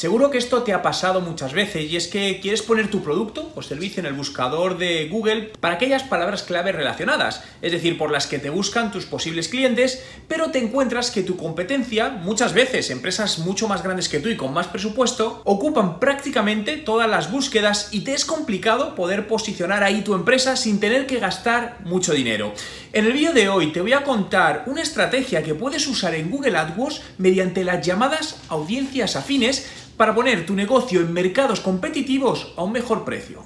Seguro que esto te ha pasado muchas veces y es que quieres poner tu producto o servicio en el buscador de Google para aquellas palabras clave relacionadas, es decir, por las que te buscan tus posibles clientes, pero te encuentras que tu competencia, muchas veces empresas mucho más grandes que tú y con más presupuesto, ocupan prácticamente todas las búsquedas y te es complicado poder posicionar ahí tu empresa sin tener que gastar mucho dinero. En el vídeo de hoy te voy a contar una estrategia que puedes usar en Google AdWords mediante las llamadas audiencias afines para poner tu negocio en mercados competitivos a un mejor precio.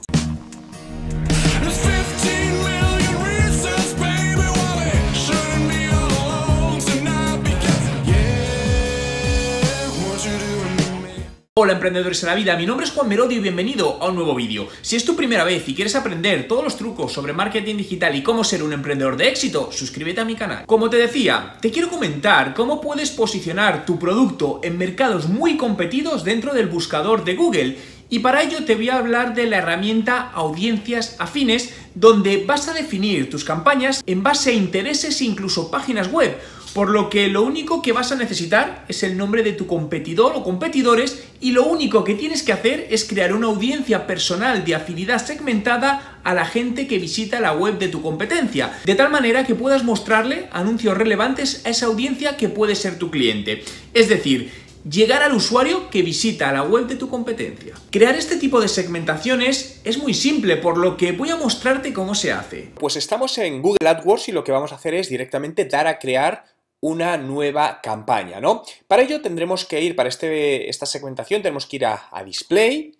Hola emprendedores en la vida, mi nombre es Juan Merodio y bienvenido a un nuevo vídeo. Si es tu primera vez y quieres aprender todos los trucos sobre marketing digital y cómo ser un emprendedor de éxito, suscríbete a mi canal. Como te decía, te quiero comentar cómo puedes posicionar tu producto en mercados muy competidos dentro del buscador de Google. Y para ello te voy a hablar de la herramienta Audiencias Afines, donde vas a definir tus campañas en base a intereses e incluso páginas web, por lo que lo único que vas a necesitar es el nombre de tu competidor o competidores y lo único que tienes que hacer es crear una audiencia personal de afinidad segmentada a la gente que visita la web de tu competencia, de tal manera que puedas mostrarle anuncios relevantes a esa audiencia que puede ser tu cliente. Es decir, llegar al usuario que visita la web de tu competencia. Crear este tipo de segmentaciones es muy simple, por lo que voy a mostrarte cómo se hace. Pues estamos en Google AdWords y lo que vamos a hacer es directamente dar a crear una nueva campaña, ¿no? Para ello tendremos que ir, para esta segmentación, tenemos que ir a Display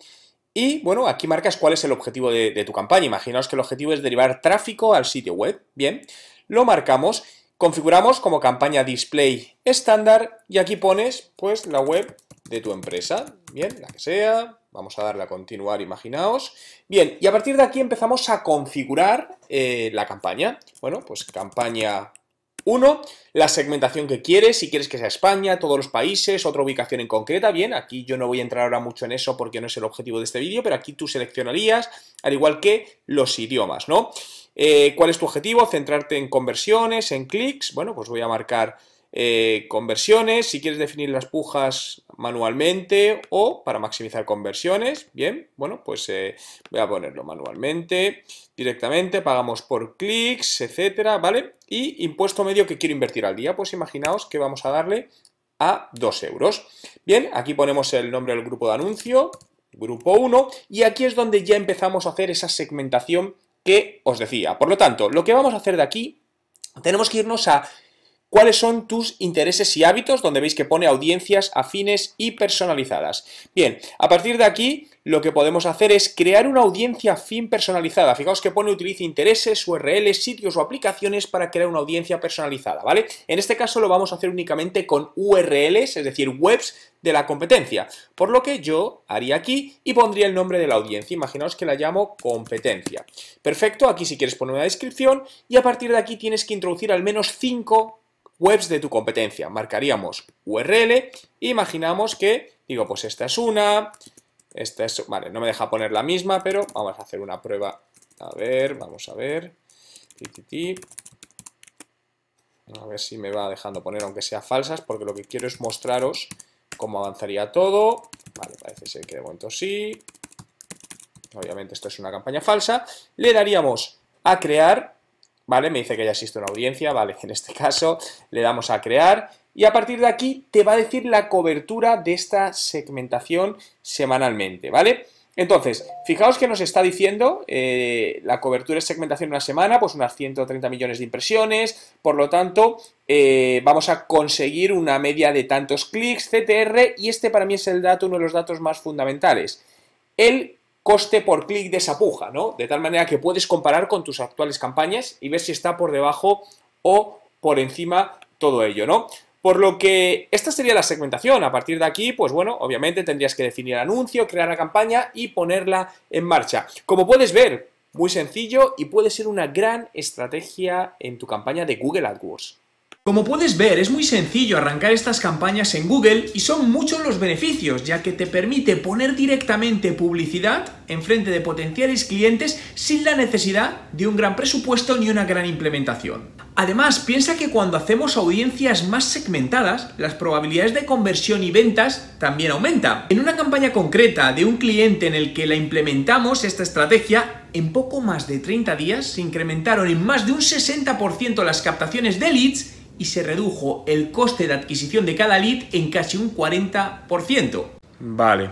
y, bueno, aquí marcas cuál es el objetivo de tu campaña. Imaginaos que el objetivo es derivar tráfico al sitio web. Bien, lo marcamos. Configuramos como campaña display estándar y aquí pones pues la web de tu empresa, bien, la que sea, vamos a darle a continuar, imaginaos. Bien, y a partir de aquí empezamos a configurar la campaña. Bueno, pues campaña 1, la segmentación que quieres, si quieres que sea España, todos los países, otra ubicación en concreta, bien, aquí yo no voy a entrar ahora mucho en eso porque no es el objetivo de este vídeo, pero aquí tú seleccionarías, al igual que los idiomas, ¿no? ¿Cuál es tu objetivo? Centrarte en conversiones, en clics. Bueno, pues voy a marcar conversiones. Si quieres definir las pujas manualmente o para maximizar conversiones. Bien, bueno, pues voy a ponerlo manualmente, directamente, pagamos por clics, etcétera, ¿vale? Y impuesto medio que quiero invertir al día, pues imaginaos que vamos a darle a 2 euros. Bien, aquí ponemos el nombre del grupo de anuncio, grupo 1, y aquí es donde ya empezamos a hacer esa segmentación que os decía. Por lo tanto, lo que vamos a hacer de aquí, tenemos que irnos a cuáles son tus intereses y hábitos, donde veis que pone audiencias afines y personalizadas. Bien, a partir de aquí, lo que podemos hacer es crear una audiencia afín personalizada. Fijaos que pone utiliza intereses, URLs, sitios o aplicaciones para crear una audiencia personalizada, ¿vale? En este caso lo vamos a hacer únicamente con URLs, es decir, webs de la competencia. Por lo que yo haría aquí y pondría el nombre de la audiencia. Imaginaos que la llamo competencia. Perfecto, aquí si quieres poner una descripción y a partir de aquí tienes que introducir al menos 5 webs de tu competencia. Marcaríamos URL, imaginamos que, digo, pues esta es una, esta es, vale, no me deja poner la misma, pero vamos a hacer una prueba. A ver, vamos a ver. A ver si me va dejando poner aunque sea falsas, porque lo que quiero es mostraros cómo avanzaría todo. Vale, parece ser que de momento sí. Obviamente esto es una campaña falsa. Le daríamos a crear. ¿Vale? Me dice que ya existe una audiencia, vale, en este caso le damos a crear y a partir de aquí te va a decir la cobertura de esta segmentación semanalmente, ¿vale? Entonces, fijaos que nos está diciendo la cobertura de segmentación en una semana, pues unas 130 millones de impresiones, por lo tanto, vamos a conseguir una media de tantos clics, CTR, y este para mí es el dato, uno de los datos más fundamentales. El coste por clic de esa puja, ¿no? De tal manera que puedes comparar con tus actuales campañas y ver si está por debajo o por encima todo ello, ¿no? Por lo que esta sería la segmentación. A partir de aquí, pues bueno, obviamente tendrías que definir el anuncio, crear la campaña y ponerla en marcha. Como puedes ver, muy sencillo y puede ser una gran estrategia en tu campaña de Google AdWords. Como puedes ver, es muy sencillo arrancar estas campañas en Google y son muchos los beneficios, ya que te permite poner directamente publicidad enfrente de potenciales clientes sin la necesidad de un gran presupuesto ni una gran implementación. Además, piensa que cuando hacemos audiencias más segmentadas, las probabilidades de conversión y ventas también aumentan. En una campaña concreta de un cliente en el que la implementamos esta estrategia, en poco más de 30 días se incrementaron en más de un 60% las captaciones de leads y se redujo el coste de adquisición de cada lead en casi un 40%. Vale.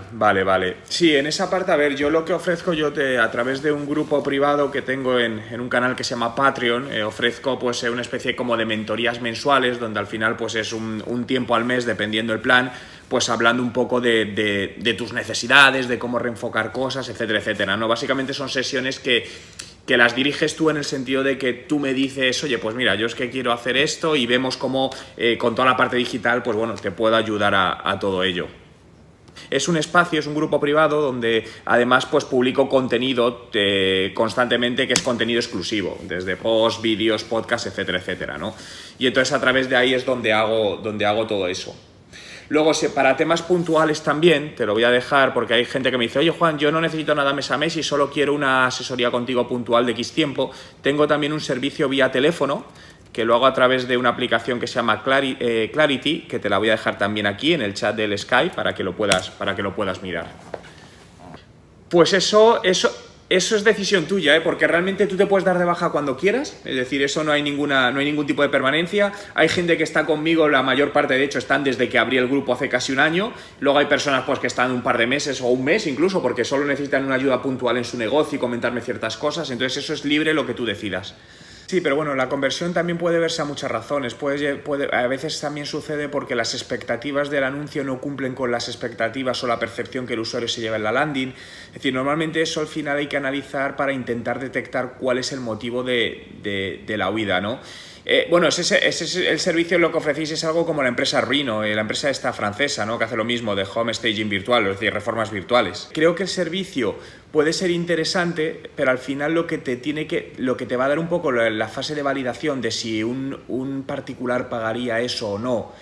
Sí, en esa parte, a ver, yo lo que ofrezco a través de un grupo privado que tengo en un canal que se llama Patreon, ofrezco pues una especie como de mentorías mensuales, donde al final pues es un tiempo al mes, dependiendo el plan, pues hablando un poco de tus necesidades, de cómo reenfocar cosas, etcétera, etcétera, ¿no? Básicamente son sesiones que las diriges tú en el sentido de que tú me dices, oye, pues mira, yo es que quiero hacer esto y vemos cómo con toda la parte digital, pues bueno, te puedo ayudar a todo ello. Es un espacio, es un grupo privado donde además pues publico contenido constantemente, que es contenido exclusivo, desde posts, vídeos, podcasts, etcétera, etcétera, ¿no? Y entonces a través de ahí es donde hago todo eso. Luego, para temas puntuales también, te lo voy a dejar porque hay gente que me dice, oye Juan, yo no necesito nada mes a mes y solo quiero una asesoría contigo puntual de X tiempo. Tengo también un servicio vía teléfono, que lo hago a través de una aplicación que se llama Clarity, que te la voy a dejar también aquí en el chat del Skype para que lo puedas mirar. Pues eso es decisión tuya, porque realmente tú te puedes dar de baja cuando quieras, es decir, eso no hay ningún tipo de permanencia. Hay gente que está conmigo, la mayor parte de hecho están desde que abrí el grupo hace casi un año, luego hay personas pues que están un par de meses o un mes incluso, porque solo necesitan una ayuda puntual en su negocio y comentarme ciertas cosas, entonces eso es libre, lo que tú decidas. Sí, pero bueno, la conversión también puede verse a muchas razones. A veces también sucede porque las expectativas del anuncio no cumplen con las expectativas o la percepción que el usuario se lleva en la landing. Es decir, normalmente eso al final hay que analizar para intentar detectar cuál es el motivo de la huida, ¿no? Bueno, ese es el servicio, lo que ofrecéis es algo como la empresa Rhino, la empresa esta francesa, ¿no? Que hace lo mismo de home staging virtual, es decir, reformas virtuales. Creo que el servicio puede ser interesante, pero al final lo que te va a dar un poco la fase de validación de si un particular pagaría eso o no,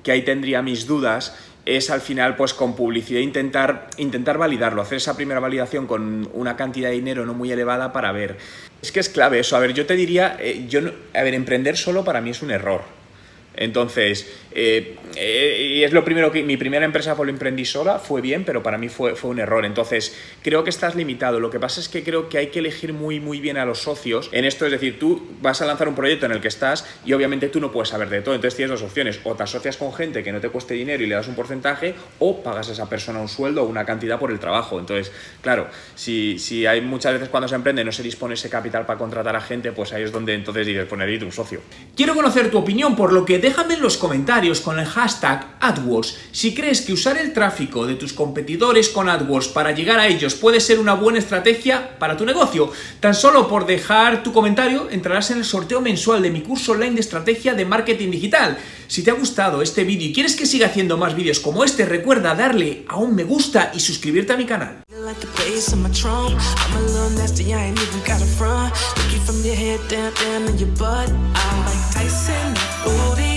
que ahí tendría mis dudas, es al final pues con publicidad intentar validarlo, hacer esa primera validación con una cantidad de dinero no muy elevada para ver. Es que es clave eso. A ver, yo te diría, emprender solo para mí es un error. Entonces, y es lo primero que mi primera empresa lo emprendí sola, fue bien, pero para mí fue un error. Entonces, creo que estás limitado. Lo que pasa es que creo que hay que elegir muy bien a los socios en esto. Es decir, tú vas a lanzar un proyecto en el que estás y obviamente tú no puedes saber de todo. Entonces tienes dos opciones: o te asocias con gente que no te cueste dinero y le das un porcentaje, o pagas a esa persona un sueldo o una cantidad por el trabajo. Entonces, claro, si hay muchas veces cuando se emprende no se dispone ese capital para contratar a gente, pues ahí es donde entonces dices, ponerle un socio. Quiero conocer tu opinión, por lo que déjame en los comentarios con el hashtag AdWords si crees que usar el tráfico de tus competidores con AdWords para llegar a ellos puede ser una buena estrategia para tu negocio. Tan solo por dejar tu comentario entrarás en el sorteo mensual de mi curso online de estrategia de marketing digital. Si te ha gustado este vídeo y quieres que siga haciendo más vídeos como este, recuerda darle a un me gusta y suscribirte a mi canal. Like the bass on my trunk, I'm a little nasty, I ain't even got a front. Looking from your head down to your butt. I'm like Tyson, booty.